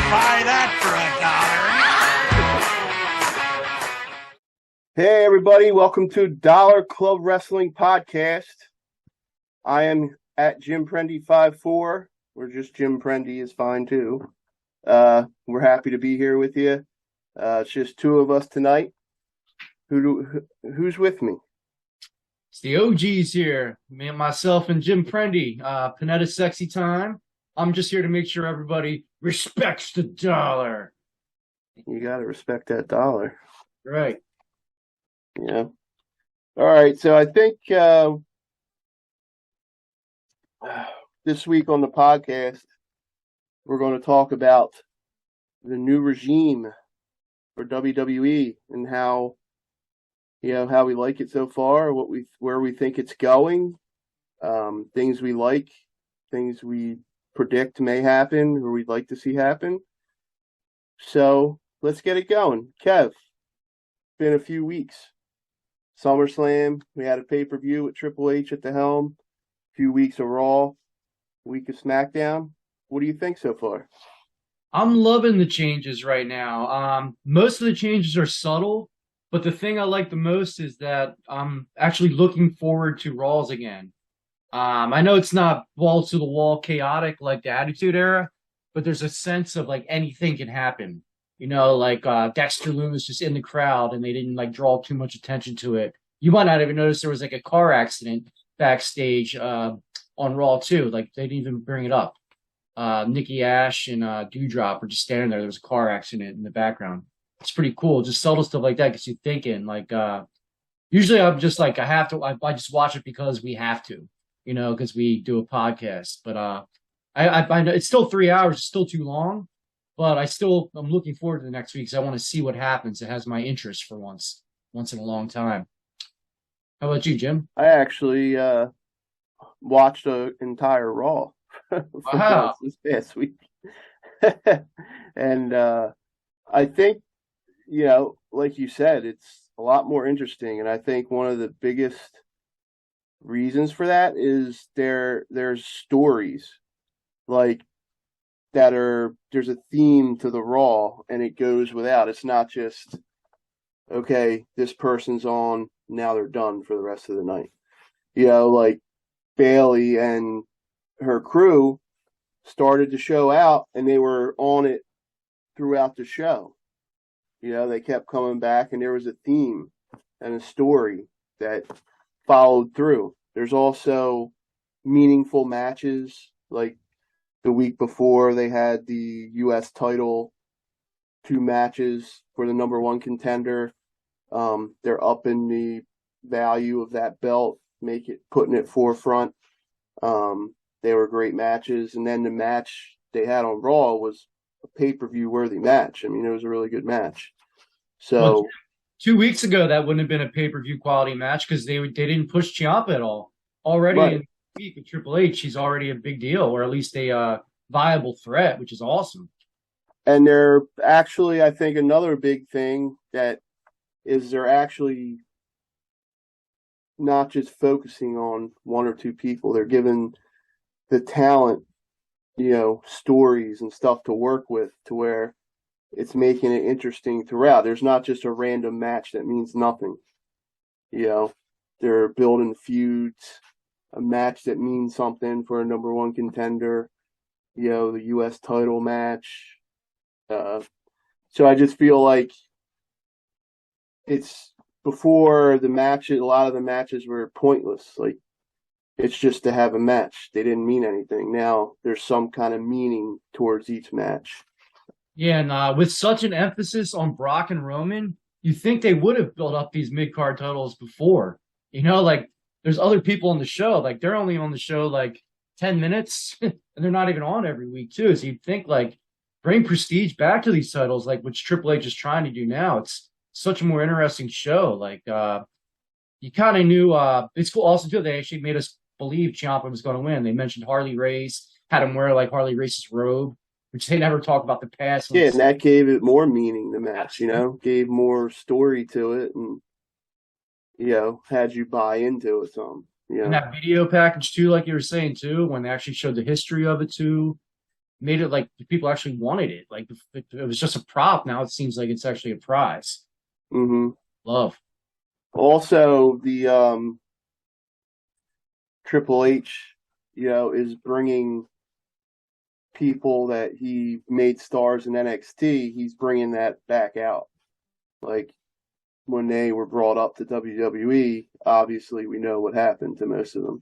buy that for $1. Hey everybody, welcome to Dollar Club Wrestling Podcast. I am at JimPrendy54, or just Jim Prendy is fine too. We're happy to be here with you. It's just two of us tonight. Who's with me? It's the OGs here. Me and myself and Jim Prendy, PanettaSexyTime. I'm just here to make sure everybody respects the dollar. You gotta respect that dollar. Right. Yeah. All right, so I think this week on the podcast, we're going to talk about the new regime for WWE and how we like it so far, where we think it's going, things we like, things we predict may happen or we'd like to see happen. So let's get it going. Kev, been a few weeks. SummerSlam, we had a pay-per-view with Triple H at the helm, a few weeks of Raw, week of SmackDown. What do you think so far? I'm loving the changes right now. Most of the changes are subtle, but the thing I like the most is that I'm actually looking forward to Raws again. I know it's not balls to the wall chaotic like the Attitude Era, but there's a sense of like anything can happen. You know, like Dexter Loomis just in the crowd and they didn't like draw too much attention to it. You might not even notice there was like a car accident backstage on Raw too. Like they didn't even bring it up. Nikki Ash and Dewdrop were just standing there. There was a car accident in the background. It's pretty cool. Just subtle stuff like that gets you thinking. Like usually I'm just like I just watch it because we have to, you know, because we do a podcast. But I know it's still 3 hours. It's still too long. But I'm looking forward to the next week because I want to see what happens. It has my interest for once in a long time. How about you, Jim? I actually watched an entire Raw Wow. this past week. And I think, like you said, it's a lot more interesting. And I think one of the biggest reasons for that is there's stories like there's a theme to the Raw and it goes without. It's not just, okay, this person's on, now they're done for the rest of the night. Like Bayley and her crew started the show out and they were on it throughout the show. They kept coming back and there was a theme and a story that followed through. There's also meaningful matches, like the week before they had the U.S. title, 2 matches for the number 1 contender. They're upping the value of that belt, putting it forefront. They were great matches. And then the match they had on Raw was a pay-per-view worthy match. I mean, it was a really good match. So well, 2 weeks ago, that wouldn't have been a pay-per-view quality match because they didn't push Ciampa at all. Already right. In the week with Triple H, he's already a big deal, or at least a viable threat, which is awesome. And they're actually, I think, another big thing that is they're actually not just focusing on 1 or 2 people. They're giving the talent, stories and stuff to work with to where it's making it interesting throughout. There's not just a random match that means nothing. They're building feuds, a match that means something for a number 1 contender, the U.S. title match. So I just feel like it's before the matches, a lot of the matches were pointless. Like, it's just to have a match. They didn't mean anything. Now there's some kind of meaning towards each match. Yeah, and with such an emphasis on Brock and Roman, you think they would have built up these mid-card titles before. Like there's other people on the show. Like they're only on the show like 10 minutes and they're not even on every week too. So you'd think like bring prestige back to these titles, like which Triple H is trying to do now. It's such a more interesting show. Like you kind of knew it's cool also too. They actually made us believe Ciampa was going to win. They mentioned Harley Race, had him wear like Harley Race's robe, which they never talk about the past. Yeah, and that gave it more meaning, the match, gave more story to it and, had you buy into it some. And that video package too, like you were saying too, when they actually showed the history of it too. made it like the people actually wanted it. Like it was just a prop. Now it seems like it's actually a prize. Hmm. Love. Also, the Triple H, is bringing people that he made stars in NXT. He's bringing that back out. Like when they were brought up to WWE, obviously we know what happened to most of them.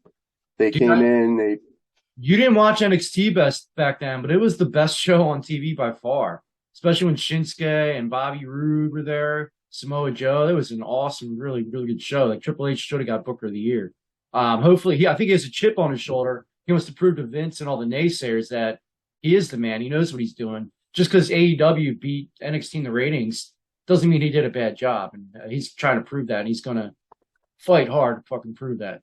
They came in, You didn't watch NXT best back then, but it was the best show on TV by far. Especially when Shinsuke and Bobby Roode were there, Samoa Joe. It was an awesome, really, really good show. Like Triple H should have got Booker of the Year. Hopefully, I think he has a chip on his shoulder. He wants to prove to Vince and all the naysayers that he is the man. He knows what he's doing. Just because AEW beat NXT in the ratings doesn't mean he did a bad job. And he's trying to prove that. And he's going to fight hard to fucking prove that.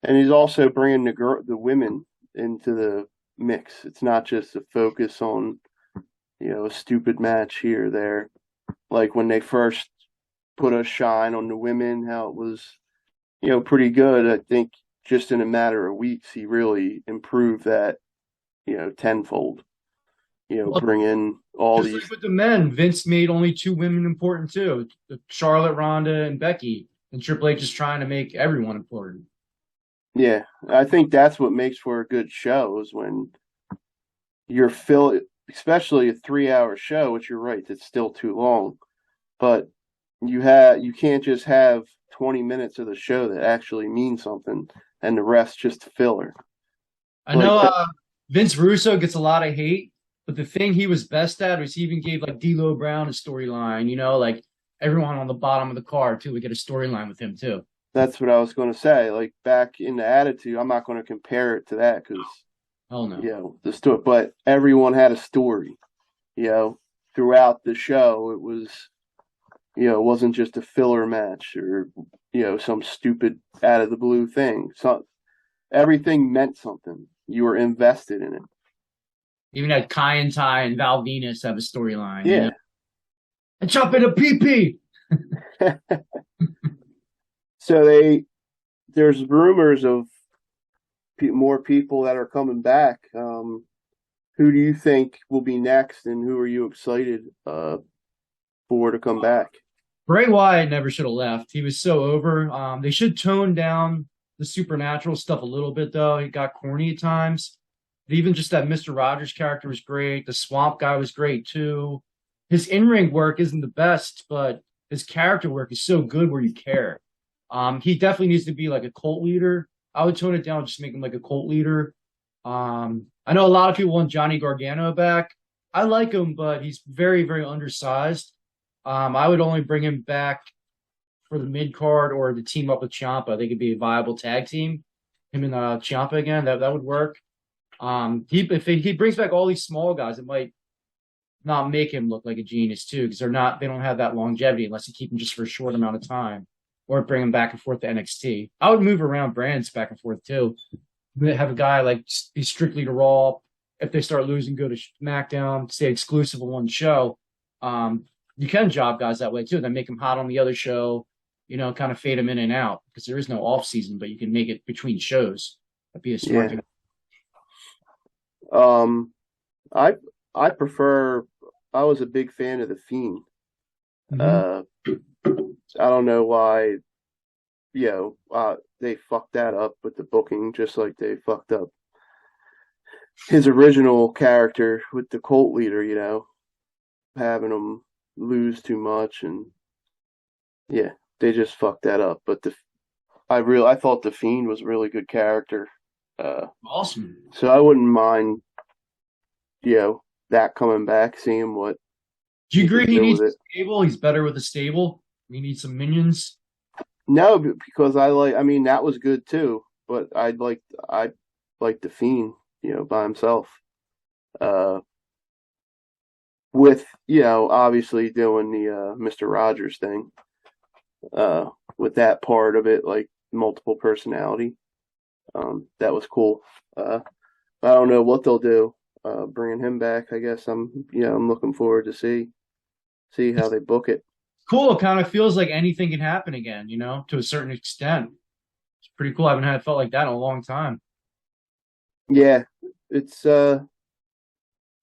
and he's also bringing the women into the mix. It's not just a focus on a stupid match here or there. Like when they first put a shine on the women, how it was pretty good. I think just in a matter of weeks, he really improved that tenfold. Bring in all Just these. like with the men, Vince made only two women important too: Charlotte, Ronda, and Becky. And Triple H is trying to make everyone important. Yeah, I think that's what makes for a good show is when you're especially a 3-hour show, which you're right, it's still too long. But you can't just have 20 minutes of the show that actually means something and the rest just filler. I know Vince Russo gets a lot of hate, but the thing he was best at was he even gave like D'Lo Brown a storyline. Like everyone on the bottom of the card too would get a storyline with him too. That's what I was going to say. Like back in the Attitude, I'm not going to compare it to that because, Hell no. the story. But everyone had a story. Throughout the show, it was, it wasn't just a filler match or some stupid out of the blue thing. So everything meant something. You were invested in it. Even had Kai and Ty and Val Venus have a storyline. Yeah. And chop in a pee. So there's rumors of more people that are coming back. Who do you think will be next, and who are you excited for to come back? Bray Wyatt never should have left. He was so over. They should tone down the supernatural stuff a little bit, though. It got corny at times. Even just that Mr. Rogers character was great. The Swamp Guy was great, too. His in-ring work isn't the best, but his character work is so good where you care. He definitely needs to be like a cult leader. I would tone it down, just make him like a cult leader. I know a lot of people want Johnny Gargano back. I like him, but he's very, very undersized. I would only bring him back for the mid card or to team up with Ciampa. They could be a viable tag team. Him and Ciampa again, that would work. If he brings back all these small guys, it might not make him look like a genius too, because they don't have that longevity unless you keep him just for a short amount of time or bring him back and forth to NXT. I would move around brands back and forth too. Have a guy like be strictly to Raw. If they start losing, go to SmackDown, stay exclusive on one show. You can job guys that way too. Then make them hot on the other show, kind of fade them in and out because there is no off season, but you can make it between shows. That'd be a smart thing. I prefer. I was a big fan of the Fiend. Mm-hmm. I don't know why. They fucked that up with the booking, just like they fucked up his original character with the cult leader. Having him lose too much, and they just fucked that up. But I thought the Fiend was a really good character. Awesome. So I wouldn't mind, that coming back, seeing what. Do you agree he needs a stable? He's better with a stable. We need some minions. No, because that was good too. But I like the Fiend, by himself. With obviously doing the Mr. Rogers thing. With that part of it, like multiple personality. That was cool. I don't know what they'll do. Bringing him back, I guess I'm looking forward to see how they book it. Cool. It kind of feels like anything can happen again, to a certain extent. It's pretty cool. I haven't felt like that in a long time. Yeah, it's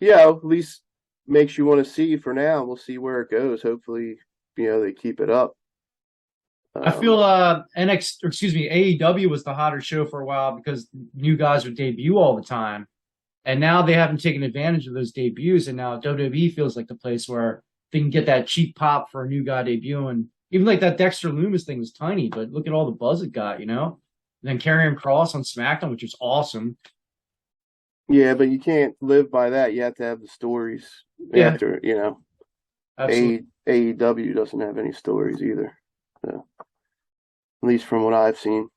at least makes you want to see for now. We'll see where it goes. Hopefully, they keep it up. I feel NX or excuse me, AEW was the hotter show for a while because new guys would debut all the time. And now they haven't taken advantage of those debuts, and now WWE feels like the place where they can get that cheap pop for a new guy debuting. Even like that Dexter Loomis thing was tiny, but look at all the buzz it got, you know? And then Karrion Kross on SmackDown, which was awesome. Yeah, but you can't live by that. You have to have the stories Yeah, after, absolutely. AEW doesn't have any stories either. So, at least from what I've seen.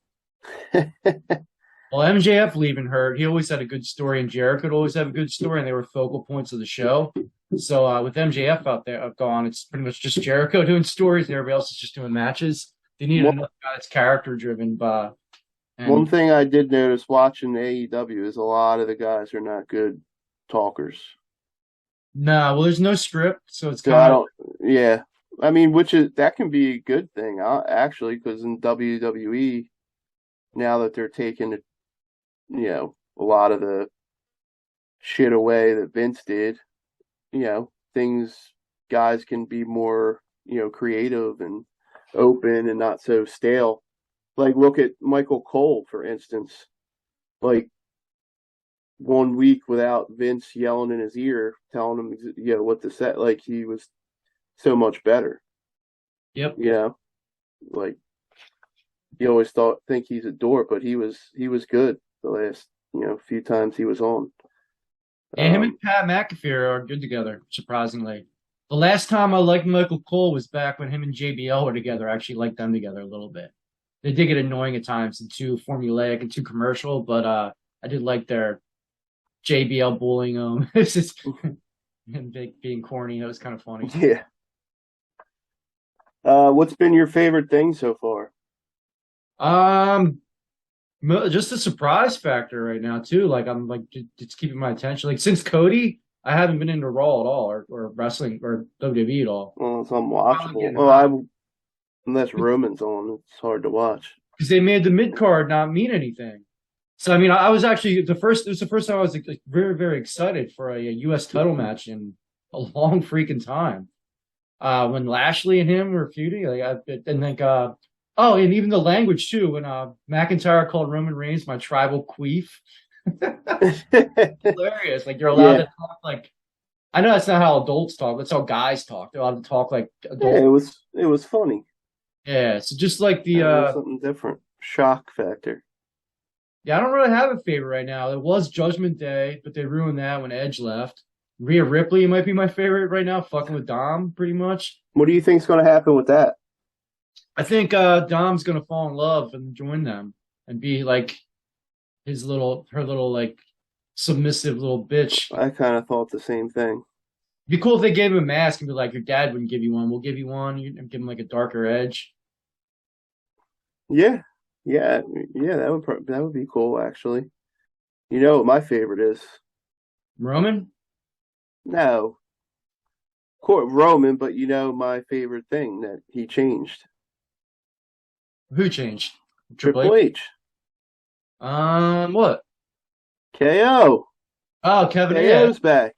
Well, MJF leaving hurt. He always had a good story, and Jericho would always have a good story, and they were focal points of the show. So with MJF out there gone, it's pretty much just Jericho doing stories, and everybody else is just doing matches. They need One, another guy that's character driven. one And thing I did notice watching AEW is a lot of the guys are not good talkers. no, well, there's no script, so it's So I kind of don't, yeah. I mean, that can be a good thing, actually, because in WWE, now that they're taking, a lot of the shit away that Vince did, things, guys can be more, creative and open and not so stale. Like, look at Michael Cole, for instance. Like, 1 week without Vince yelling in his ear, telling him, what to say, like, he was so much better. yep. Like, you always think he's a dork, but he was good the last, few times he was on. And him and Pat McAfee are good together, surprisingly. The last time I liked Michael Cole was back when him and JBL were together. I actually liked them together a little bit. They did get annoying at times and too formulaic and too commercial, but I did like their JBL bullying him. It's just him being corny. That was kind of funny. Yeah. What's been your favorite thing so far? Um, just the surprise factor right now too. Like I'm like it's keeping my attention. Like since Cody, I haven't been into Raw at all or wrestling or WWE at all. Well, it's Finally unwatchable. getting Well, hot unless Roman's on, it's hard to watch. because they made the mid card not mean anything. So I mean, I was actually the first. It was the first time I was like, very very excited for a U.S. title match in a long freaking time. When Lashley and him were feuding, and like oh, and even the language too. When McIntyre called Roman Reigns my tribal queef, hilarious. Like you're allowed Yeah, to talk like I know that's not how adults talk. That's how guys talk. They're allowed to talk like yeah, adult. it was funny. Yeah. So just like the It was something different. Shock factor. yeah, I don't really have a favorite right now. It was Judgment Day, but they ruined that when Edge left. Rhea Ripley might be my favorite right now, fucking with Dom pretty much. What do you think's going to happen with that? I think Dom's gonna fall in love and join them and be like her little like submissive little bitch. I kind of thought the same thing. It'd be cool if they gave him a mask and be like, your dad wouldn't give you one. We'll give you one and give him like a darker edge. Yeah, yeah, yeah. That would be cool, actually. You know what my favorite is? Roman? No, court Roman, but my favorite thing that he changed. Who changed? Triple Triple H? H. What? KO. Oh, Kevin. Yeah, KO's back.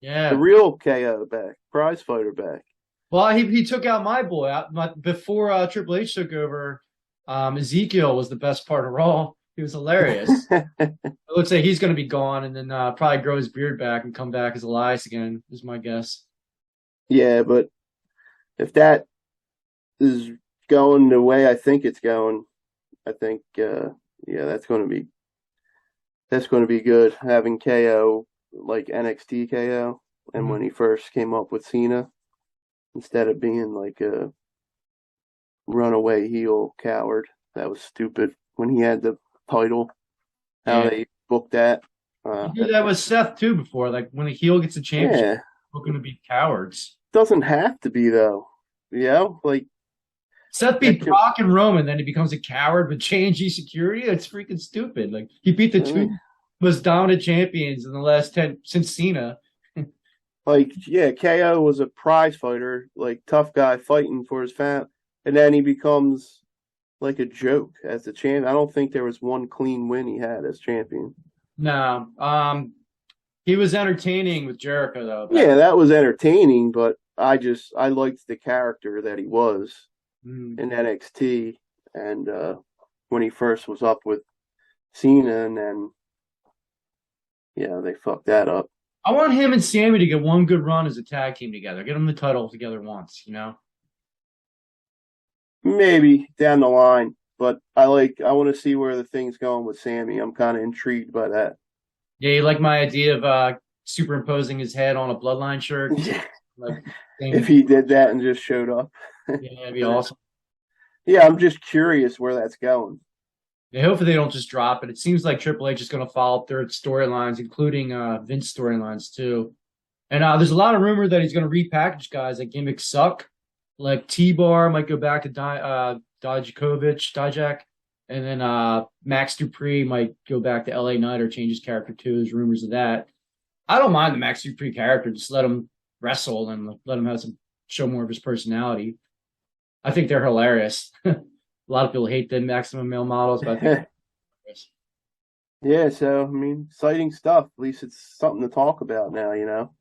The yeah. real KO back. Prize fighter back. Well, he took out my boy before Triple H took over. Ezekiel was the best part of Raw. He was hilarious. It looks like he's going to be gone, and then probably grow his beard back and come back as Elias again. Is my guess. Yeah, but if that is going the way I think it's going, I think yeah, that's going to be good having KO like NXT KO and when he first came up with Cena instead of being like a runaway heel coward. That was stupid when he had the title. How Yeah, they booked that. he did that with Seth too before. Like when a heel gets a championship, Yeah, we're going to be cowards. doesn't have to be though. Like Seth that beat could. Brock and Roman, then he becomes a coward with G security. That's freaking stupid. Like he beat the I two mean, most dominant champions in the last 10 since Cena. like, yeah, KO was a prize fighter, like tough guy fighting for his family, and then he becomes like a joke as the champ. I don't think there was one clean win he had as champion. No, He was entertaining with Jericho though. Yeah, that was entertaining, but I liked the character that he was Mm. in NXT, and when he first was up with Cena, and then they fucked that up. I want him and Sammy to get one good run as a tag team together. Get them the title together once, you know? Maybe down the line, but I want to see where the thing's going with Sammy. I'm kind of intrigued by that. Yeah, you like my idea of superimposing his head on a Bloodline shirt? Like, If he did that and just showed up. Yeah, it'd be awesome. Yeah, I'm just curious where that's going. Yeah, hopefully they don't just drop it. It seems like Triple H is going to follow up their storylines, including Vince storylines too. And there's a lot of rumor that he's going to repackage guys like Gimmick Suck, like T-Bar might go back to Dijak, and then Max Dupree might go back to LA Knight or change his character too. There's rumors of that. I don't mind the Max Dupree character. Just let him wrestle and let him show more of his personality. I think they're hilarious. A lot of people hate the maximum male models, but I think yeah, so I mean, exciting stuff. At least it's something to talk about now, you know.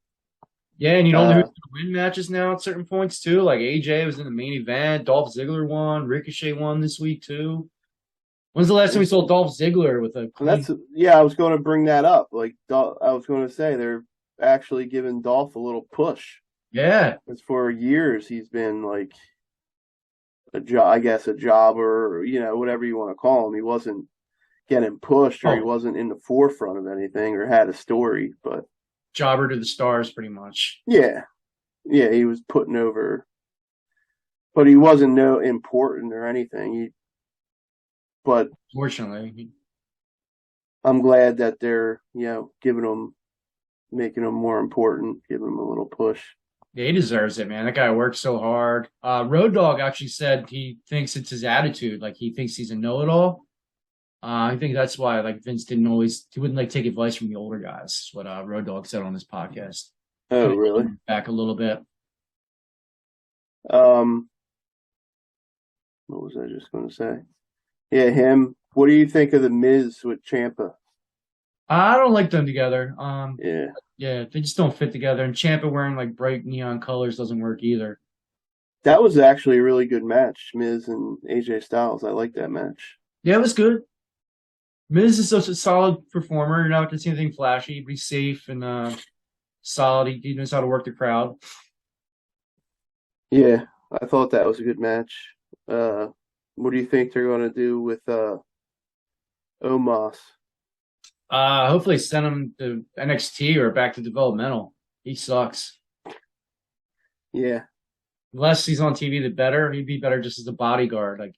Yeah, and you don't know who's going to win matches now at certain points too. Like AJ was in the main event, Dolph Ziggler won, Ricochet won this week too. When's the last time we saw Dolph Ziggler with a? I was going to bring that up. Like I was going to say, they're actually giving Dolph a little push. Yeah, because for years he's been like a jobber, whatever you want to call him. He wasn't getting pushed, or he wasn't in the forefront of anything, or had a story, but jobber to the stars, pretty much. Yeah, he was putting over, but he wasn't no important or anything. But fortunately, I'm glad that they're giving him, making him more important, giving him a little push. Yeah, he deserves it, man. That guy worked so hard. Road Dogg actually said he thinks it's his attitude, like he thinks he's a know-it-all. I think that's why like Vince he wouldn't like take advice from the older guys. Is what Road Dogg said on his podcast. Oh, really? Back a little bit. What was I just going to say? Yeah, him. What do you think of the Miz with Ciampa? I don't like them together. Yeah, they just don't fit together. And Ciampa wearing like bright neon colors doesn't work either. That was actually a really good match, Miz and AJ Styles. I like that match. Yeah, it was good. Miz is such a solid performer. You're not going to see anything flashy, but he's safe and solid. He knows how to work the crowd. Yeah, I thought that was a good match. What do you think they're going to do with Omos? Hopefully send him to NXT or back to developmental. He sucks. Yeah. The less he's on TV, the better. He'd be better just as a bodyguard. Like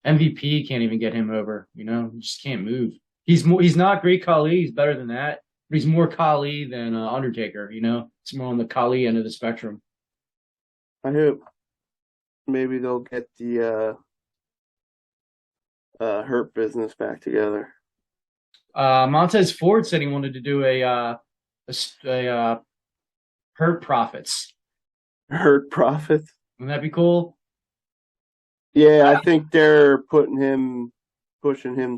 MVP can't even get him over. He just can't move. He's not great Khali. He's better than that. But he's more Khali than Undertaker. It's more on the Khali end of the spectrum. I hope maybe they'll get the Hurt Business back together. Montez Ford said he wanted to do a Hurt Profits. Hurt Profits? Wouldn't that be cool? Yeah, I think they're pushing him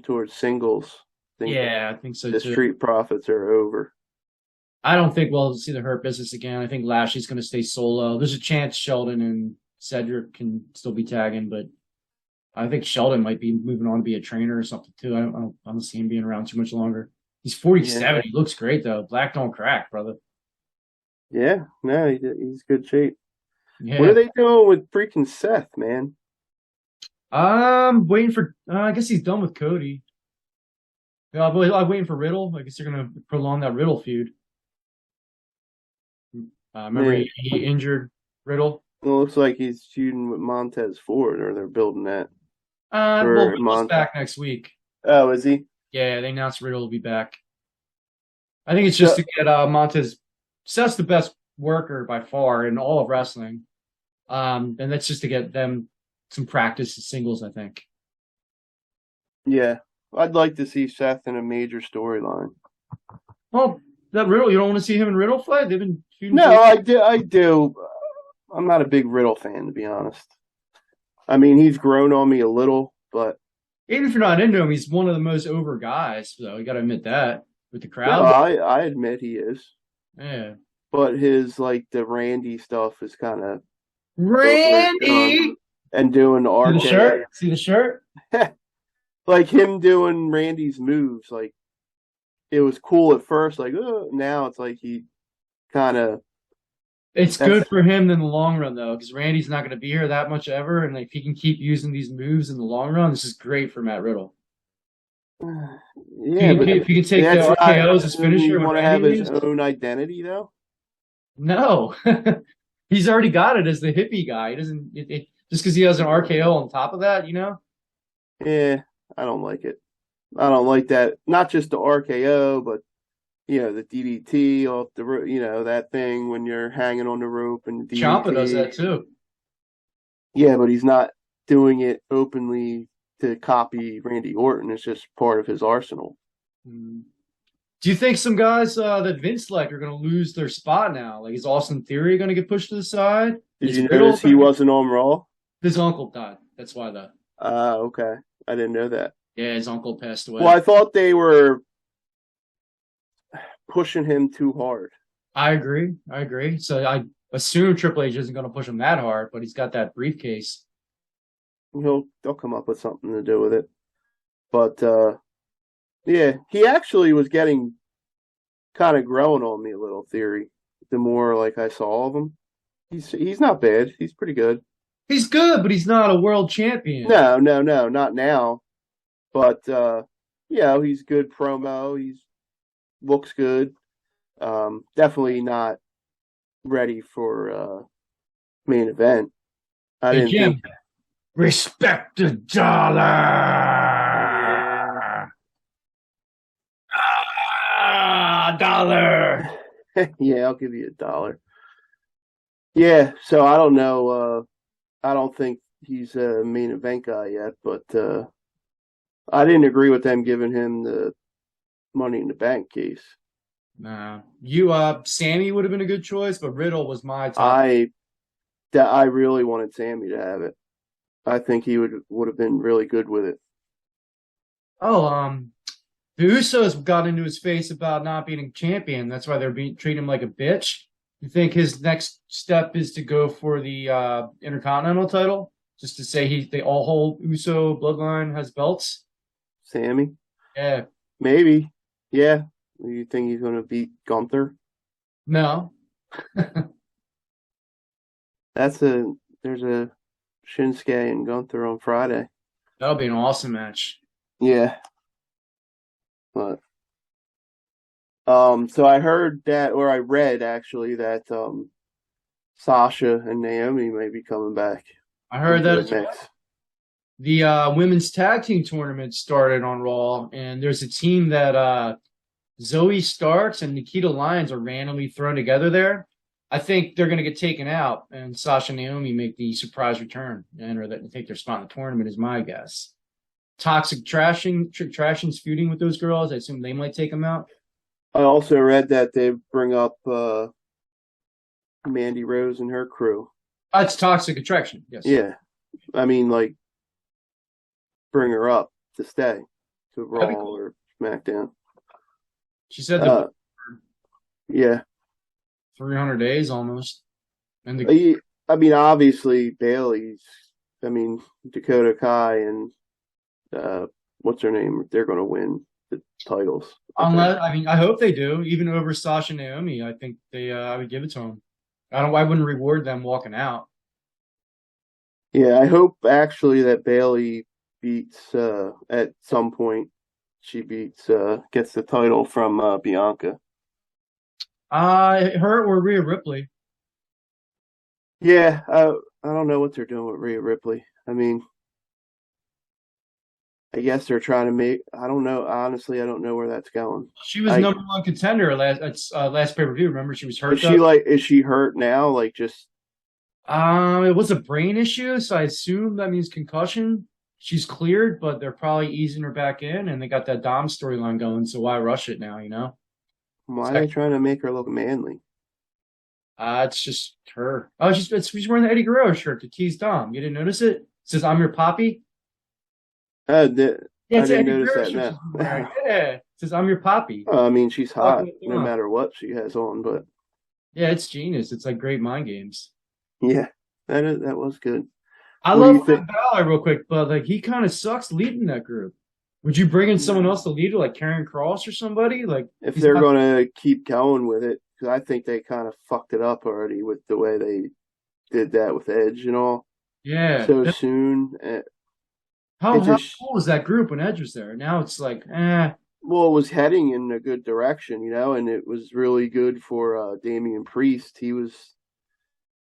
towards singles. I think so too. The Street Profits are over. I don't think we'll see the Hurt Business again. I think Lashley's going to stay solo. There's a chance Sheldon and Cedric can still be tagging, but I think Sheldon might be moving on to be a trainer or something too. I don't see him being around too much longer. He's 47. Yeah. He looks great though. Black don't crack, brother. Yeah, no, he's good shape. Yeah. What are they doing with freaking Seth, man? I'm waiting for. I guess he's done with Cody. Yeah, I'm waiting for Riddle. I guess they're gonna prolong that Riddle feud. Remember he injured Riddle. Well, it looks like he's shooting with Montez Ford, or they're building that. Riddle's back next week. Oh, is he? Yeah, they announced Riddle will be back. I think it's just to get Montez. Seth's the best worker by far in all of wrestling, and that's just to get them some practice in singles, I think. Yeah, I'd like to see Seth in a major storyline. Well, that Riddle, you don't want to see him and Riddle fight? They've been shooting. No, I do. I'm not a big Riddle fan, to be honest. I mean, he's grown on me a little, but even if you're not into him, he's one of the most over guys. So you got to admit that. with the No, crowd. I admit he is, Yeah. but his like the Randy stuff is kind of overdone, Randy! and doing the See the RKO, shirt? See the shirt? like him doing Randy's moves, like it was cool at first, like now it's like he kind of It's that's good for him in the long run, though, because Randy's not going to be here that much ever. And if he can keep using these moves in the long run, this is great for Matt Riddle. yeah, but If he can take the that's not. RKOs as Doesn't he finisher when want to Randy have his leaves, own identity though? no. He's already got it as the hippie guy. He doesn't just because he has an RKO on top of that, you know? Yeah, I don't like it. I don't like that. Not just the RKO, but the DDT off the that thing when you're hanging on the rope and the Ciampa does DDT. that too. Yeah, but he's not doing it openly to copy Randy Orton. It's just part of his arsenal. Mm. Do you think some guys that Vince like are going to lose their spot now? Like, is Austin Theory going to get pushed to the side? Did Is you Riddle notice he wasn't on Raw? His uncle died. That's why the Okay. I didn't know that. yeah, his uncle passed away. Well, I thought they were pushing him too hard. I agree. I agree. So I assume Triple H isn't going to push him that hard, but he's got that briefcase. They'll come up with something to do with it. But yeah, he actually was getting kind of growing on me a little, Theory. The more like I saw of him, he's not bad. He's pretty good. He's good, but he's not a world champion. No, not now. But he's good promo. He's looks good. Definitely not ready for main event. I Hey, didn't Jim, think. respect the dollar. Dollar. Yeah, I'll give you $1. Yeah, so I don't know. I don't think he's a main event guy yet, but I didn't agree with them giving him the Money in the Bank case. Nah, Sammy would have been a good choice, but Riddle was my top. I really wanted Sammy to have it. I think he would have been really good with it. Oh, the Usos got into his face about not being a champion. That's why they're treating him like a bitch. You think his next step is to go for the Intercontinental title, just to say the whole Uso bloodline has belts? Sammy? Yeah. Maybe. Yeah. You think he's going to beat Gunther? No. There's a Shinsuke and Gunther on Friday. That'll be an awesome match. Yeah. But so I heard that, or I read actually that Sasha and Naomi may be coming back. I heard that as well. Mix. The women's tag team tournament started on Raw, and there's a team that Zoe Starks and Nikita Lyons are randomly thrown together there. I think they're going to get taken out, and Sasha and Naomi make the surprise return or that take their spot in the tournament is my guess. Toxic Trashing's feuding with those girls. I assume they might take them out. I also read that they bring up Mandy Rose and her crew. It's Toxic Attraction, yes. Yeah. I mean, like, bring her up to stay to Raw cool. or SmackDown. She said that yeah. 300 days almost. And I mean, obviously, Dakota Kai and what's her name? They're going to win the titles. I hope they do. Even over Sasha and Naomi, I think I would give it to them. I wouldn't reward them walking out. Yeah, I hope actually that Bayley beats at some point. She gets the title from Bianca. Her or Rhea Ripley. Yeah, I don't know what they're doing with Rhea Ripley. I mean, I guess they're trying to make. I don't know. Honestly, I don't know where that's going. She was number one contender last pay-per-view. Remember, she was hurt. Is she hurt now? Like just. It was a brain issue, so I assume that means concussion. She's cleared, but they're probably easing her back in, and they got that Dom storyline going. So why rush it now? Why are they trying to make her look manly? It's just her. Oh, she's wearing the Eddie Guerrero shirt to tease Dom. You didn't notice it? It says, "I'm your poppy." No, Yeah, I it's didn't Eddie notice that Parrish or now. something. Right? Yeah, it says I'm your poppy. I mean, she's Fuck hot it, no yeah. matter what she has on, but Yeah, it's genius. It's like great mind games. yeah, that was good. I What do love you think? Finn Balor real quick, but like he kind of sucks leading that group. Would you bring in someone else to lead it, like Karen Cross or somebody? Like If he's they're not. going to keep going with it, because I think they kind of fucked it up already with the way they did that with Edge and all Yeah. so soon. How It how just, cool was that group when Edge was there? Now it's like, eh. well, it was heading in a good direction, and it was really good for Damian Priest.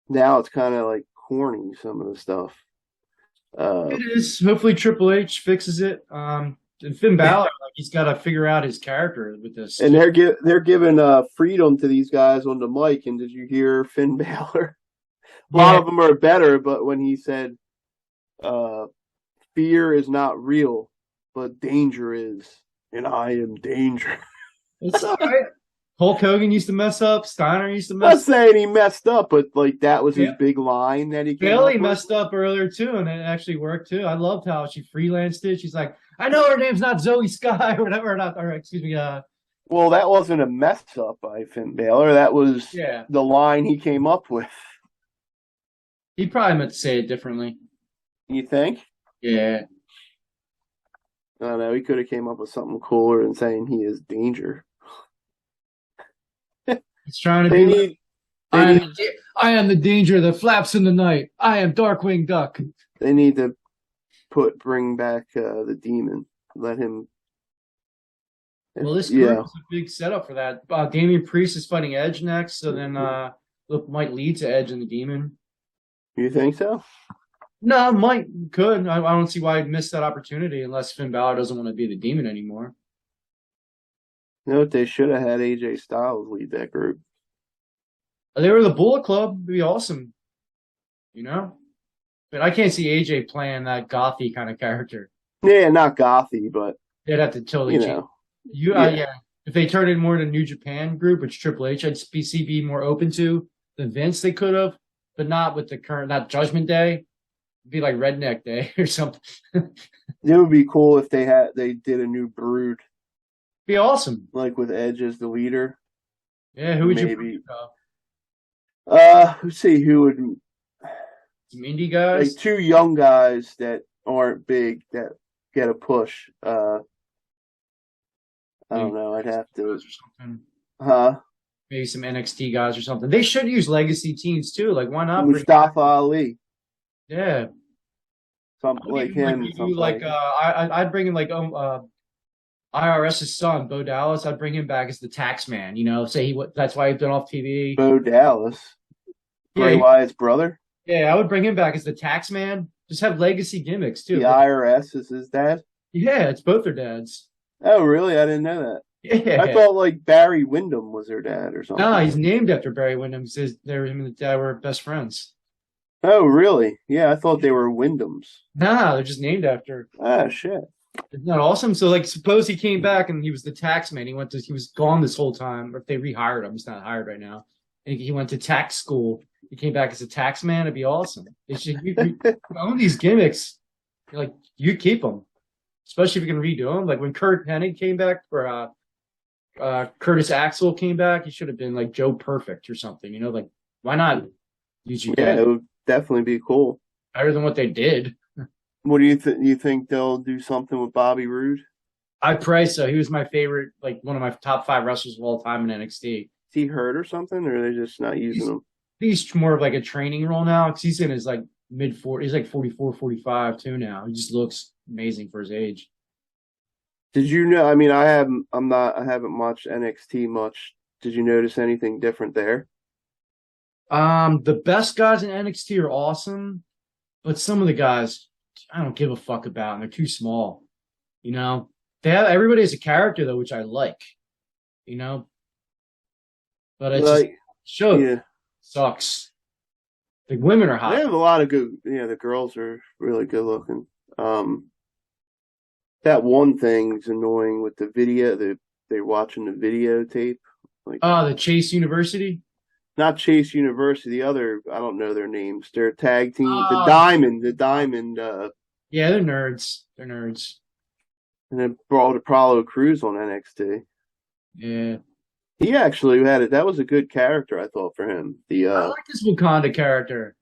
Now it's kind of like corny, some of the stuff. Uh, It is. Hopefully Triple H fixes it. And Finn Balor, like he's got to figure out his character with this and too. they're giving freedom to these guys on the mic. And did you hear Finn Balor? A lot Yeah, of them are better, but when he said, uh, "Fear is not real, but danger is, and I am danger." it's all right. Hulk Hogan used to mess up. Steiner used to Not mess. saying he messed up, but like that was his Yeah, big line that he came Bailey up with. messed up earlier too, and it actually worked too. I loved how she freelanced it. She's like, I know her name's not Zoe Sky or whatever, or excuse me. Well, that wasn't a mess up by Finn Balor. That was Yeah, the line he came up with. he probably meant to say it differently. You think? Yeah, I don't know. He could have came up with something cooler than saying he is danger. he's trying to They be like, need. They need. I am the danger that flaps in the night. I am Darkwing Duck. They need to bring back the demon. Let him. Well, this Yeah. group is a big setup for that. Damian Priest is fighting Edge next, so then might lead to Edge and the Demon. You think so? No, might could. I don't see why I'd miss that opportunity unless Finn Balor doesn't want to be the Demon anymore. You know what? They should have had AJ Styles lead that group. They were the Bullet Club. It'd be awesome, you know. But I can't see AJ playing that gothy kind of character. Yeah, not gothy, but They'd have to totally you change. know. Yeah. If they turned it more to New Japan group, which Triple H I'd be more open to than Vince, they could have, but not with the current, not Judgment Day. It'd be like Redneck Day or something. It would be cool if they did a new Brood, Be awesome. like with Edge as the leader. Yeah, who would Maybe. you? Let's see who would. Some indie guys. Like two young guys that aren't big that get a push. I don't know. I'd have to. Or something. Huh? Maybe some NXT guys or something. They should use legacy teams too. Like, why not? Mustafa Ali. Yeah, Something like him. I'd bring in like IRS's son, Bo Dallas. I'd bring him back as the tax man. Say that's why he's been off TV. Bo Dallas. Bray Wyatt's brother. Yeah, I would bring him back as the tax man. Just have legacy gimmicks too. The IRS is his dad. Yeah, it's both their dads. Oh, really? I didn't know that. Yeah. I thought like Barry Windham was their dad or something. No, he's named after Barry Windham. He says him and the dad were best friends. Oh, really? Yeah, I thought they were Windhams. Nah, they're just named after. Ah, shit. Isn't that awesome? So, like, suppose he came back and he was the tax man. He was gone this whole time, or if they rehired him, he's not hired right now. And he went to tax school. He came back as a tax man. It'd be awesome. You own these gimmicks. You keep them, especially if you can redo them. Like when Kurt Hennig came back for Curtis Axel came back, he should have been like Joe Perfect or something. Like why not use you? Yeah, it would definitely be cool. Better than what they did. What do you think? You think they'll do something with Bobby Roode? I pray so. He was my favorite, like one of my top 5 wrestlers of all time in NXT. Is he hurt or something, or are they just not using him? He's more of like a training role now because he's in his like mid-40s. He's like 44, 45 too now. He just looks amazing for his age. Did you know? I mean, I haven't watched NXT much. Did you notice anything different there? The best guys in NXT are awesome, but some of the guys I don't give a fuck about, and they're too small. Everybody has a character though, which I like. But it's sucks. The women are hot. They have a lot of good. The girls are really good looking. That one thing's annoying with the video. They're watching the videotape. The Chase University. Not Chase University. The other, I don't know their names. They're a tag team. The Diamond. Yeah, they're nerds. They're nerds. And then brought Apollo Crews on NXT. Yeah. He actually had it. That was a good character, I thought, for him. I like this Wakanda character,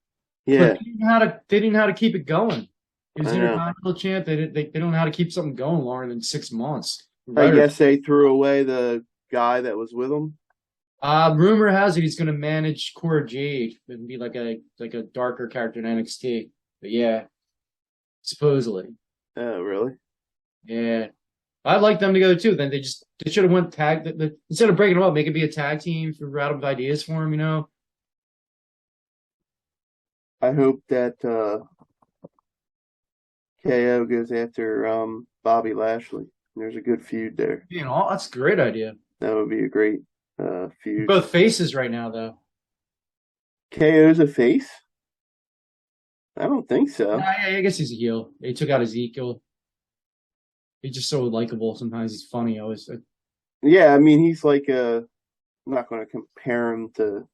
but Yeah, they didn't know how to keep it going. He was I know. Intercontinental champ. They don't know how to keep something going longer than 6 months. I Writer. guess they threw away the guy that was with him. Rumor has it he's going to manage Cora Jade and be like a darker character in NXT. But yeah, supposedly, Oh, really? yeah. I'd like them to go too. Then they should have went tag instead of breaking them up, make it be a tag team if we're out of ideas for them. I hope that KO goes after Bobby Lashley. There's a good feud there. That's a great idea. That would be a great feud. Both faces right now though. KO's a face? I don't think so. I guess he's a heel. They took out Ezekiel. He's just so likable. Sometimes he's funny. Always. Yeah, I mean he's like I'm not going to compare him to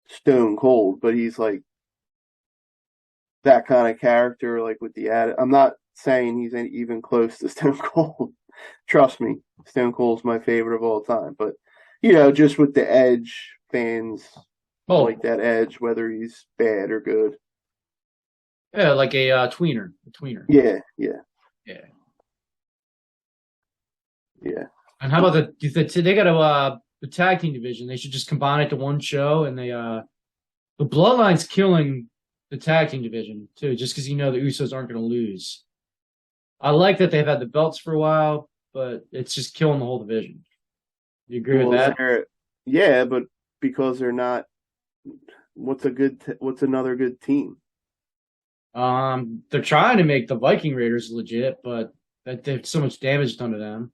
Stone Cold, but he's like that kind of character, like with the ad. I'm not saying he's even close to Stone Cold. Trust me, Stone Cold's my favorite of all time. But just with the Edge fans like that Edge, whether he's bad or good. Yeah, like a tweener. A tweener. Yeah. And how about they got the tag team division? They should just combine it to one show, and the Bloodline's killing the tag team division too, just because the Usos aren't going to lose. I like that they've had the belts for a while, but it's just killing the whole division. You agree with that? Yeah, but because they're not. What's another good team? They're trying to make the Viking Raiders legit, but they've so much damage done to them.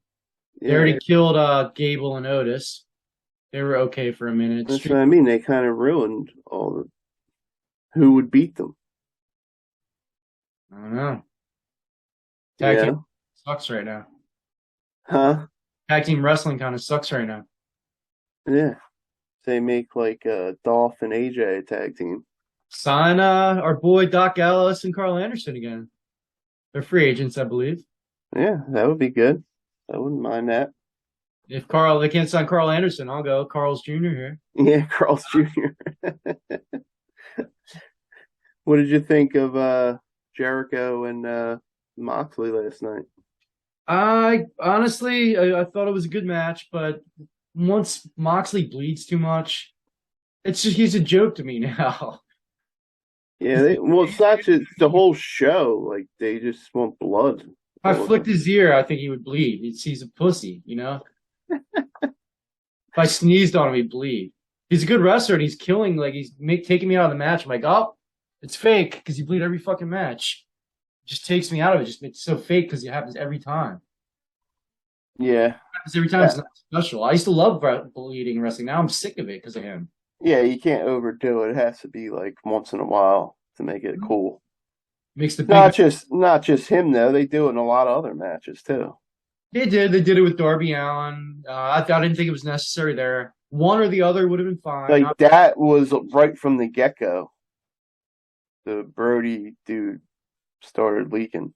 Yeah. They already killed Gable and Otis. They were okay for a minute. That's what I mean. They kind of ruined who would beat them. I don't know. Tag team sucks right now. Huh? Tag team wrestling kind of sucks right now. Yeah. They make like Dolph and AJ a tag team. Sign our boy Doc Gallows and Carl Anderson again. They're free agents, I believe. Yeah, that would be good. I wouldn't mind that. If they can't sign Carl Anderson, I'll go. Carl's Jr. here. Yeah, Carl's Jr. What did you think of Jericho and Moxley last night? I honestly thought it was a good match, but once Moxley bleeds too much, he's a joke to me now. Yeah, it's not just the whole show. Like they just want blood. If I flicked his ear, I think he would bleed. He's a pussy, If I sneezed on him, he'd bleed. He's a good wrestler, and he's killing. Like he's taking me out of the match. I'm like, oh, it's fake because you bleed every fucking match. It just takes me out of it. It's so fake because it happens every time. Yeah, it happens every time. It's not special. I used to love bleeding wrestling. Now I'm sick of it because of him. Yeah, you can't overdo it. It has to be like once in a while to make it cool. Makes the not just him though. They do it in a lot of other matches too. They did it with Darby Allin. I didn't think it was necessary there. One or the other would have been fine. Like that was right from the get-go. The Brody dude started leaking.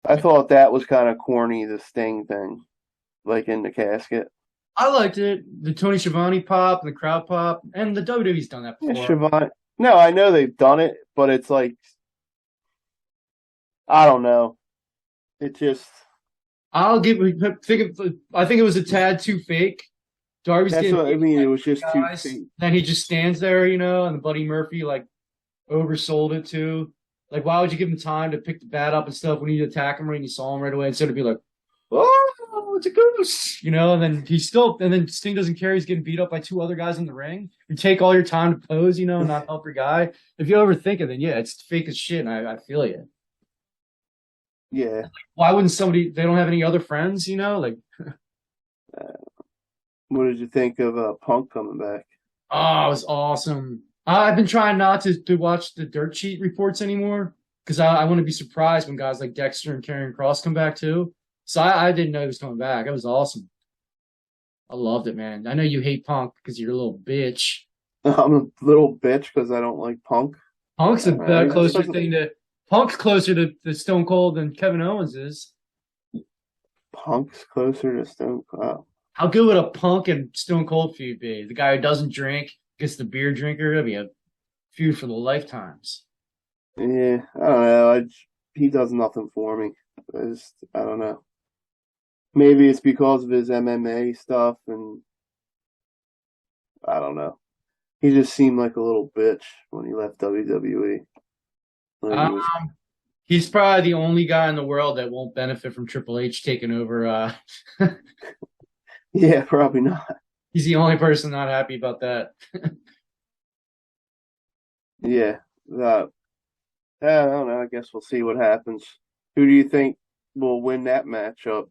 I thought that was kind of corny, the Sting thing, like in the casket. I liked it. The Tony Schiavone pop, and the crowd pop, and the WWE's done that before. Yeah, Schiavone. No, I know they've done it, but it's like, I don't know. It just. I think it was a tad too fake. Darby's That's what I mean. It was just too fake. Then he just stands there, and Buddy Murphy oversold it too. Like, why would you give him time to pick the bat up and stuff when you attack him and you saw him right away instead of be like, oh, it's a goose, and then Sting doesn't care. He's getting beat up by two other guys in the ring. You take all your time to pose, and not help your guy. If you overthink it, then yeah, it's fake as shit, and I feel you. Yeah. Why wouldn't they don't have any other friends, What did you think of Punk coming back? Oh, it was awesome. I've been trying not to watch the dirt sheet reports anymore because I want to be surprised when guys like Dexter and Karrion Kross come back too. So I didn't know he was coming back. It was awesome. I loved it, man. I know you hate Punk because you're a little bitch. I'm a little bitch because I don't like Punk. Punk's a closer thing to Punk's closer to Stone Cold than Kevin Owens is. Punk's closer to Stone Cold. How good would a Punk and Stone Cold feud be? The guy who doesn't drink gets the beer drinker. That'd be a feud for the lifetimes. Yeah, I don't know. He does nothing for me. I don't know. Maybe it's because of his MMA stuff, and I don't know. He just seemed like a little bitch when he left WWE. Like he was, He's probably the only guy in the world that won't benefit from Triple H taking over. yeah, probably not. He's the only person not happy about that. Yeah, I don't know. I guess we'll see what happens. Who do you think will win that matchup?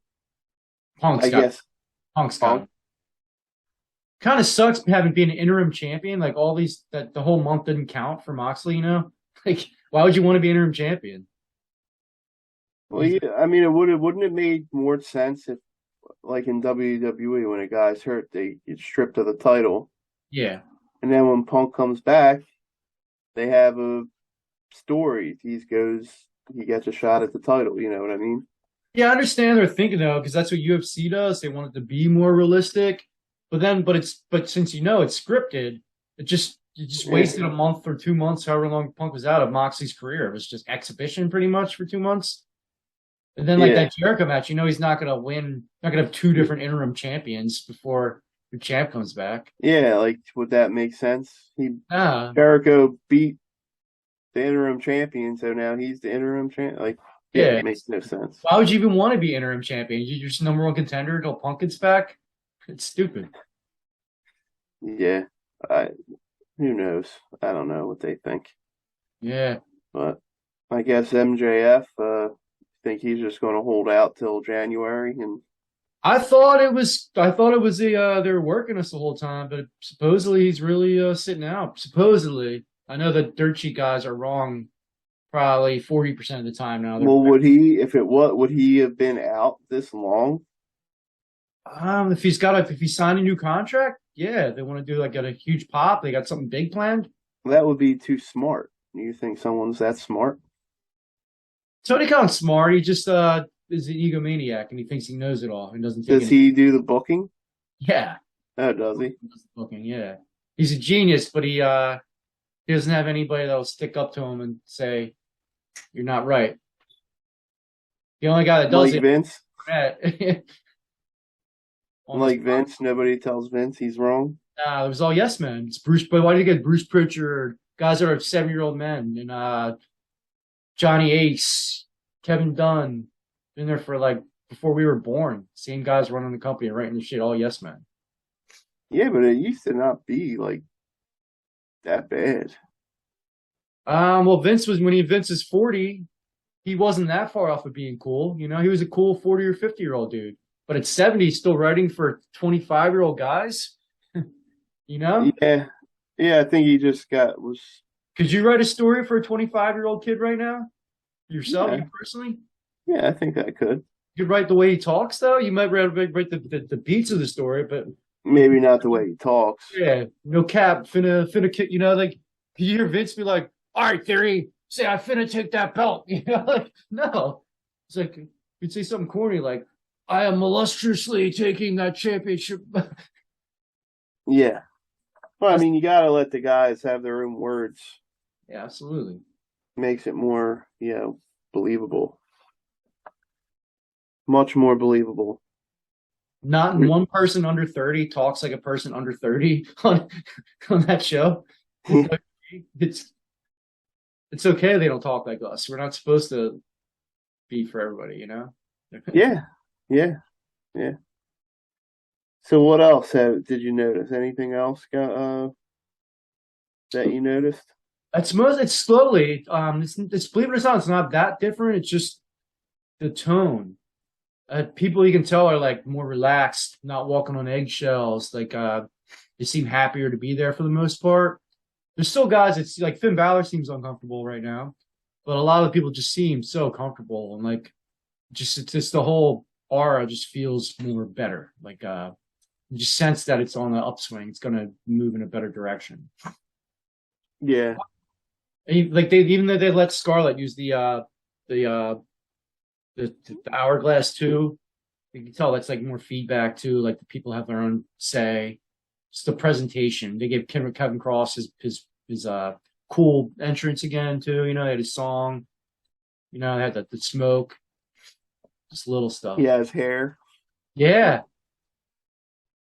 Punk's I got guess Punk's got Punk. him. Kind of sucks having been an interim champion. Like all these, that the whole month didn't count for Moxley. You know, like why would you want to be interim champion? Well, yeah, I mean, wouldn't it made more sense if, like in WWE, when a guy's hurt, they get stripped of the title, Yeah, and then when Punk comes back, they have a story. He gets a shot at the title. You know what I mean? yeah. I understand they're thinking though, because that's what UFC does. They want it to be more realistic, but since you know it's scripted, you just wasted a month or 2 months, however long Punk was out of Moxley's career. It was just exhibition pretty much for 2 months. And then like Yeah, that Jericho match, you know he's not gonna win, not gonna have two different interim champions before the champ comes back. yeah. Like, would that make sense? Ah, Jericho beat the interim champion, so now he's the interim champ. Like, yeah, yeah. it makes no sense. Why would you even want to be interim champion? You're just number one contender until Punk gets back. It's stupid. Yeah, I, who knows? I don't know what they think, Yeah. but I guess MJF. Think he's just going to hold out till January, and I thought it was they were working us the whole time, but supposedly he's really sitting out. Supposedly. I know the dirt sheet guys are wrong probably 40% of the time now. well, would he have been out this long? If he signed a new contract, yeah, they want to do like a huge pop. They got something big planned. That would be too smart. You think someone's that smart? Tony Khan's smart. He just is an egomaniac and he thinks he knows it all and doesn't take Does he do the booking? Yeah. Oh, does he? Booking, yeah. He's a genius, but he doesn't have anybody that'll stick up to him and say, "You're not right." The only guy that does Like Vince? it Like Vince, nobody tells Vince he's wrong. it was all yes men. It's Bruce, but why did you get Bruce Pritchard? Guys that are 7-year-old men and Johnny Ace, Kevin Dunn, been there for like before we were born. Same guys running the company and writing the shit, all yes men. Yeah, but it used to not be like that bad. Well, Vince is 40, he wasn't that far off of being cool. You know, he was a cool 40 or 50-year-old dude. But at 70, he's still writing for 25-year-old guys. You know? Yeah, yeah. I think he just was. Could you write a story for a 25-year-old kid right now? Yourself, Yeah, you personally? yeah. I think I could. You could write the way he talks, though. You might write the beats of the story, but Maybe not the way he talks. yeah, no cap. Finna kick. You know, like you hear Vince be like, "All right, Theory, say I finna take that belt." You know, like no. It's like you'd say something corny like, "I am illustriously taking that championship." Yeah. Well, I mean, you got to let the guys have their own words. Yeah, absolutely. Makes it more, believable. Much more believable. Not one person under 30 talks like a person under 30 on that show. It's okay they don't talk like us. We're not supposed to be for everybody, you know? Yeah, yeah, yeah. So what else did you notice? Anything else that you noticed? It's slowly. It's believe it or not, it's not that different. It's just the tone. People you can tell are like more relaxed, not walking on eggshells. Like they seem happier to be there for the most part. There's still guys. It's like Finn Balor seems uncomfortable right now, but a lot of people just seem so comfortable and like it's just the whole aura just feels more better. Like you just sense that it's on the upswing. It's going to move in a better direction. Yeah, Like even though they let Scarlett use the hourglass too, you can tell that's like more feedback too. Like the people have their own say. Just the presentation. They gave Kevin Cross his cool entrance again too. He had his song. They had the smoke. Just little stuff. He has hair. Yeah.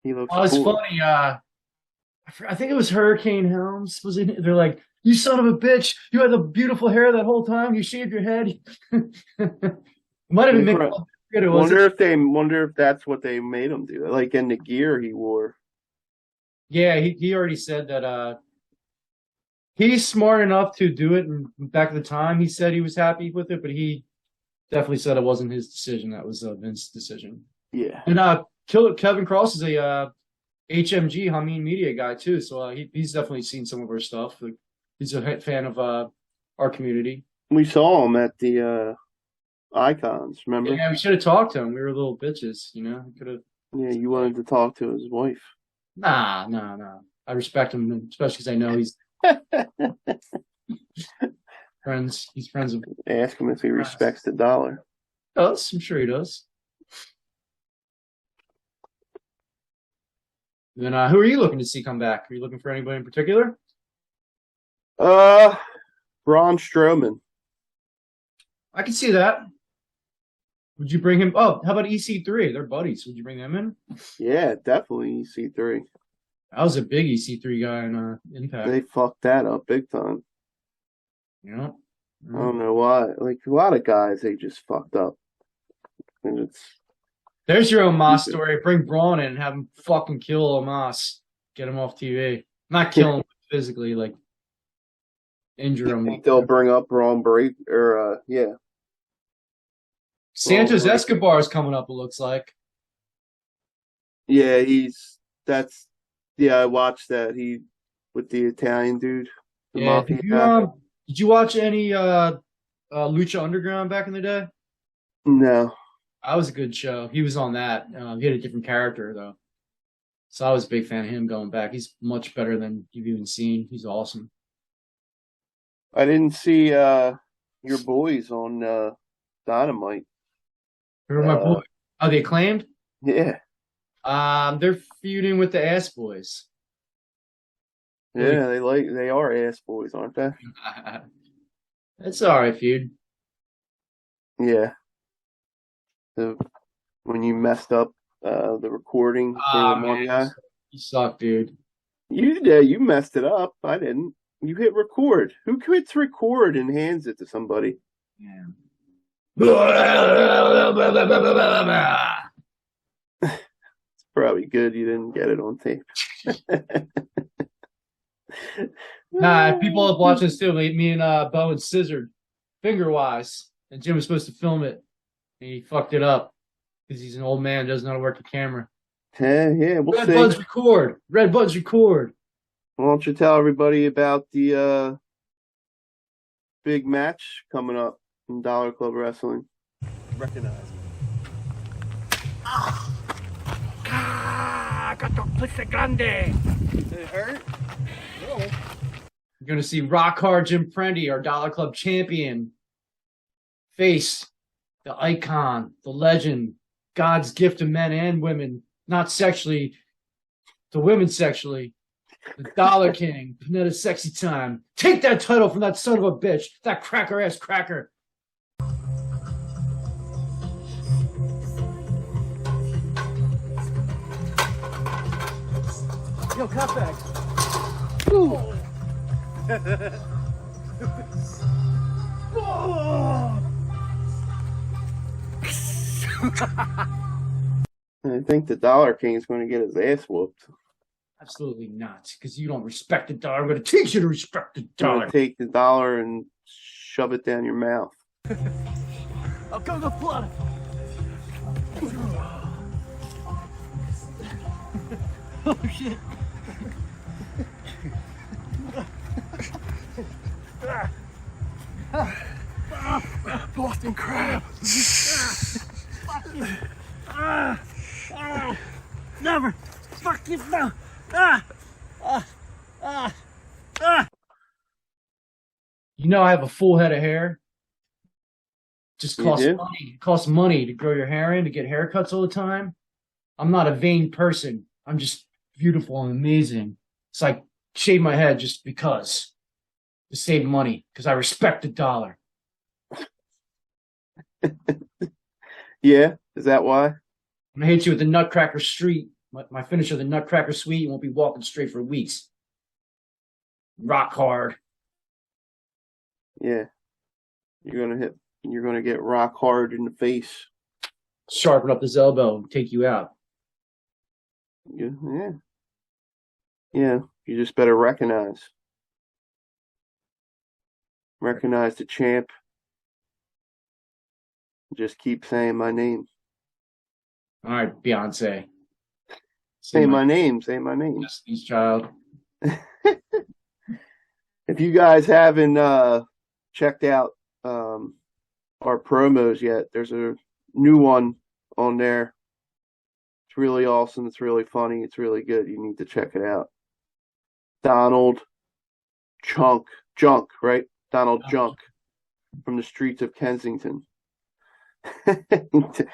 He looks Oh, it's cool. funny. I think it was Hurricane Helms. They're like, "You son of a bitch! You had the beautiful hair that whole time. You shaved your head." Might have been Mick. Wonder if that's what they made him do. Like in the gear he wore. Yeah, he already said that. He's smart enough to do it. And back at the time, he said he was happy with it, but he definitely said it wasn't his decision. That was Vince's decision. Yeah. And Kevin Cross is a HMG Hameen Media guy too, so he's definitely seen some of our stuff. Like, he's a fan of our community. We saw him at the Icons. Remember? Yeah, we should have talked to him. We were little bitches, Could have. Yeah, you wanted to talk to his wife. Nah. I respect him, especially because I know he's friends. He's friends with. Ask him if he respects the dollar. Does I'm sure he does. Then who are you looking to see come back? Are you looking for anybody in particular? Braun Strowman. I can see that. Would you bring him? Oh, how about EC3? They're buddies. Would you bring them in? Yeah, definitely EC3. I was a big EC3 guy in Impact. They fucked that up big time. Yeah. I don't know why. Like a lot of guys, they just fucked up. And There's your Omos story. Bring Braun in and have him fucking kill Omos. Get him off TV. Not kill him physically, like injure him. I think they'll bring up Braun Break or yeah. Santos Escobar is coming up, it looks like. Yeah, I watched that. He with the Italian dude. Yeah. Did you watch any Lucha Underground back in the day? No. That was a good show. He was on that. He had a different character though. So I was a big fan of him going back. He's much better than you've even seen. He's awesome. I didn't see your boys on Dynamite. Who are my boys? Are they Acclaimed? Yeah. They're feuding with the Ass Boys. Yeah, they are ass boys, aren't they? It's all right, feud. Yeah. When you messed up the recording for the one guy. You suck, dude. You messed it up. I didn't. You hit record. Who hits record and hands it to somebody? Yeah. It's probably good you didn't get it on tape. Nah, people have watched this too. Me and Bo and scissored finger wise, and Jim was supposed to film it, and he fucked it up because he's an old man, doesn't know how to work the camera. Yeah, we'll see. Buds record. Red Buds record. Why don't you tell everybody about the big match coming up in Dollar Club Wrestling? Recognize me. Gato Pussy Grande. Did it hurt? No. You're going to see Rock Hard JimPrendy, our Dollar Club champion, face the icon, the legend, God's gift to men and women, not sexually, to women sexually, the Dollar King, PanettaSexyTime. Take that title from that son of a bitch, that cracker-ass cracker. Yo, cutbacks. I think the Dollar King is going to get his ass whooped. Absolutely not, because you don't respect the dollar. I'm going to teach you to respect the I'm dollar. going to take the dollar and shove it down your mouth. I'll go the blood. Oh shit. Boston crab. Never. Fuck you. No. You know I have a full head of hair. Just You costs do? money. It costs money to grow your hair in, to get haircuts all the time. I'm not a vain person. I'm just beautiful and amazing. It's like shave my head just because. To save money. Because I respect the dollar. Yeah, is that why? I'm gonna hit you with the Nutcracker Street. My finisher, the Nutcracker Suite. You won't be walking straight for weeks. Rock hard. Yeah. You're gonna get rock hard in the face. Sharpen up this elbow and take you out. Yeah. Yeah. You just better recognize. Recognize the champ. Just keep saying my name. All right, Beyonce. Say my name. Say my name. Destiny's Child. If you guys haven't checked out our promos yet, there's a new one on there. It's really awesome. It's really funny. It's really good. You need to check it out. Donald Junk, right? Donald Junk from the streets of Kensington. Did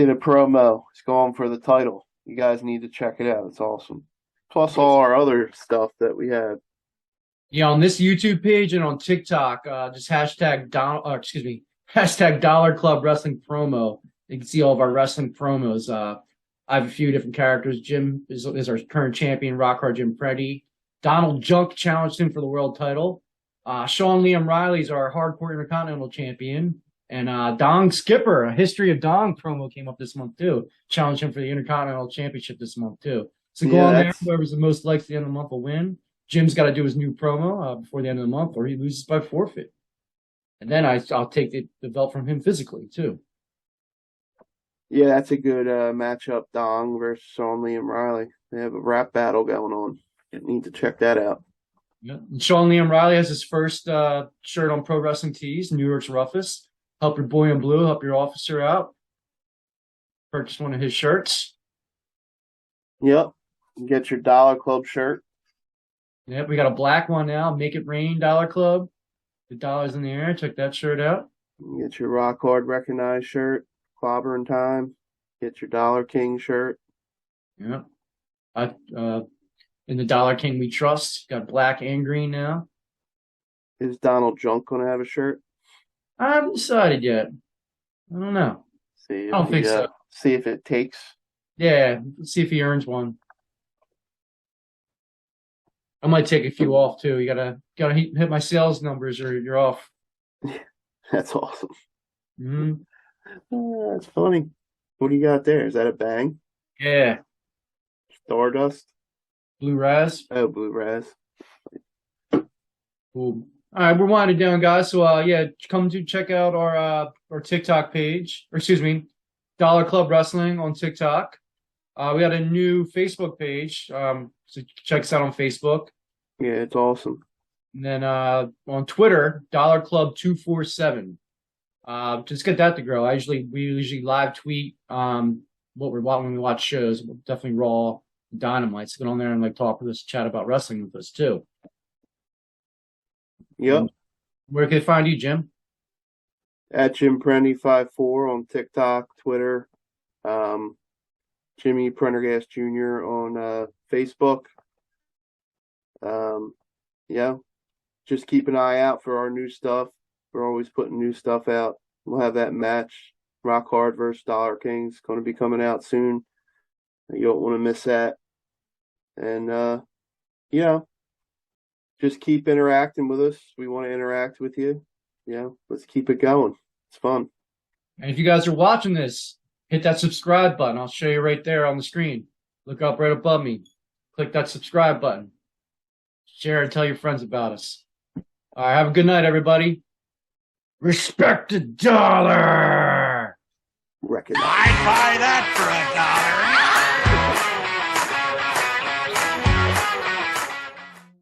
a promo. He's going for the title. You guys need to check it out. It's awesome. Plus all our other stuff that we have. Yeah, on this YouTube page and on TikTok, just hashtag Dollar Club Wrestling Promo. You can see all of our wrestling promos. I have a few different characters. Jim is our current champion, Rock Hard Jim Preddy. Donald Junk challenged him for the world title. Sean Liam Riley's our hardcore intercontinental champion. And Dong Skipper, a History of Dong promo came up this month too. Challenged him for the Intercontinental Championship this month too. So go on there. Whoever's the most likely at the end of the month will win. Jim's got to do his new promo before the end of the month, or he loses by forfeit. And then I'll take the belt from him physically too. Yeah, that's a good matchup. Dong versus Sean Liam Riley. They have a rap battle going on. You need to check that out. Yeah. And Sean Liam Riley has his first shirt on Pro Wrestling Tees, New York's Roughest. Help your boy in blue, help your officer out. Purchase one of his shirts. Yep. Get your Dollar Club shirt. Yep, we got a black one now. Make It Rain Dollar Club. The dollar's in the air. Check that shirt out. Get your Rock Hard Recognized shirt. Clobber in Time. Get your Dollar King shirt. Yep. In the Dollar King we trust. Got black and green now. Is Donald Junk going to have a shirt? I haven't decided yet. I don't know. I don't think so. See if it takes. Yeah, let's see if he earns one. I might take a few off too. You gotta hit my sales numbers or you're off. That's awesome. Mm-hmm. That's funny. What do you got there? Is that a bang? Yeah. Stardust? Blue Raz. Oh, Blue Raz. Cool. All right, we're winding down, guys. So, come to check out our TikTok page, or excuse me, Dollar Club Wrestling on TikTok. We got a new Facebook page, so check us out on Facebook. Yeah, it's awesome. And then on Twitter, Dollar Club 247. Just get that to grow. We usually live tweet what we're watching when we watch shows. Definitely Raw, Dynamite. So get on there and talk with us, chat about wrestling with us too. Yep. Where can they find you, Jim? At JimPrendy54 on TikTok, Twitter. Jimmy Prendergast Jr. on Facebook. Yeah. Just keep an eye out for our new stuff. We're always putting new stuff out. We'll have that match, Rock Hard versus Dollar Kings, going to be coming out soon. You don't want to miss that. And, just keep interacting with us. We want to interact with you. Let's keep it going. It's fun. And if you guys are watching this, hit that subscribe button. I'll show you right there on the screen. Look up right above me. Click that subscribe button. Share and tell your friends about us. All right, have a good night, everybody. Respect the dollar. Recognize. I'd buy that for $1.